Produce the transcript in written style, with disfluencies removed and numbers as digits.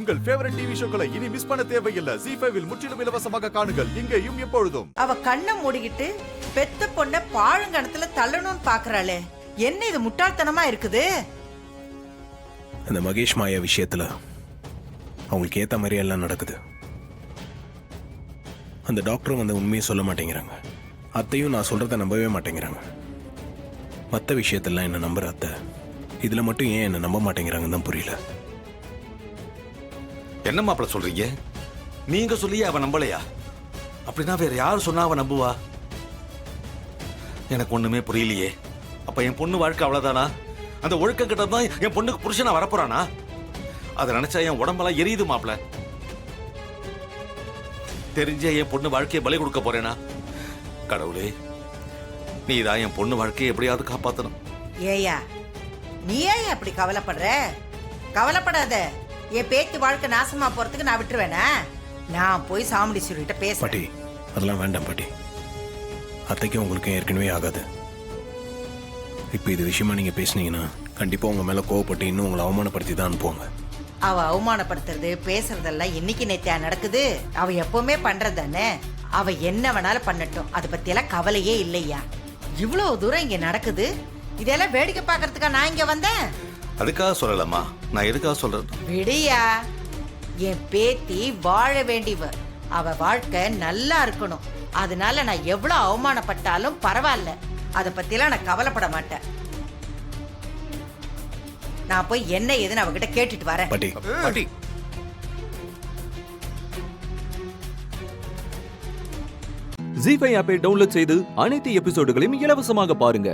உங்கள் favourite TV ஷோக்களை இனி miss பண்ண தேவையில்லை. ZEE5 இல் முற்றிலும் இலவசமாக காணுங்கள். இங்கேயும் எப்பொழுதும். அவ கண்ணை மூடிக்கிட்டு பெத்த பொண்ண பாழுங்கணத்துல தள்ளணும்னு பாக்குறாளே, என்ன இது முட்டாள்தனமா இருக்குது? அந்த மகேஷ் மாயா விஷயத்துல அவங்களுக்கு ஏத்த மாதிரி எல்லாம் நடக்குது. அந்த டாக்டரும் அந்த உண்மையை சொல்ல மாட்டேங்கிறாங்க. அத்தையும் நான் சொல்றத நம்பவே மாட்டேங்கிறாங்க. மற்ற விஷயத்தெல்லாம் என்ன நம்புற அத்தை, இதுல மட்டும் ஏன் என்ன நம்ப மாட்டேங்கிறாங்கன்னு தான் புரியல. என்ன மாப்பிள்ள சொல்றீங்க? நீங்க சொல்லியே அவ நம்பலையா? அப்படின்னா வேற யாரு சொன்னா அவ நம்புவா? எனக்கு ஒண்ணுமே புரியலையே. அப்ப என் பொண்ணு வாழ்க்கை அவ்வளவுதானா? அந்த ஒழுக்கம் கிட்ட தான் என் பொண்ணுக்கு புருஷனா வரப்போறானா? அதை நினைச்சா என் உடம்பெல்லாம் எரியுது மாப்பிள்ள. தெரிஞ்ச என் பொண்ணு வாழ்க்கையை பலி கொடுக்க போறேனா? கடவுளே, நீதான் என் பொண்ணு வாழ்க்கையை எப்படியாவது காப்பாத்தணும். ஏயா, நீ ஏன் அப்படி கவலைப்படுற? கவலைப்படாத. என் பேத்தி வாழ்க்கை நாசமா போறதுக்கு நான் விட்டுருவேனா? நான் போய் சாமுண்டீஸ்வரிட்ட பேச. பாட்டி, அதெல்லாம் வேண்டாம் பாட்டி. அத்தைக்கும் உங்களுக்கும் ஏற்கனவே ஆகாது. இப்போ இது விஷயமா நீங்க பேசுனீங்கன்னா கண்டிப்பா உங்க மேல கோவப்பட்டு இன்னும் உங்களை அவமானப்படுத்தி தான் அனுப்புவாங்க. அவ அவமானப்படுத்துறது பேசுறதெல்லாம் இன்னைக்கு நேத்தியா நடக்குது? அவ எப்பவுமே பண்றதானே. அவ என்ன வேணாலும் பண்ணட்டும், அதை பத்தி எல்லாம் கவலையே இல்லையா. இவ்வளவு தூரம் இங்க நடக்குது, இதெல்லாம் வேடிக்கை பாக்குறதுக்கா நான் இங்க வந்தேன்? அதுக்காக சொல்லலாமா? நான் எதுக்காக சொல்றேன்? விடியா, என் பேத்தி வாழ வேண்டிவ. அவ வாழ்க்கை நல்லா இருக்கணும். அதனால நான் எவ்வளவு அவமானப்பட்டாலும் பரவாயில்ல, அதை பத்திலாம் நான் கவலைப்பட மாட்டேன். நான் போய் என்ன ஏதுன்னு அவகிட்ட கேட்டுட்டு வரேன். பாட்டி, பாட்டி, ZEE5 ஆப்பை டவுன்லோட் செய்து அனைத்து எபிசோடுகளையும் இலவசமாக பாருங்க.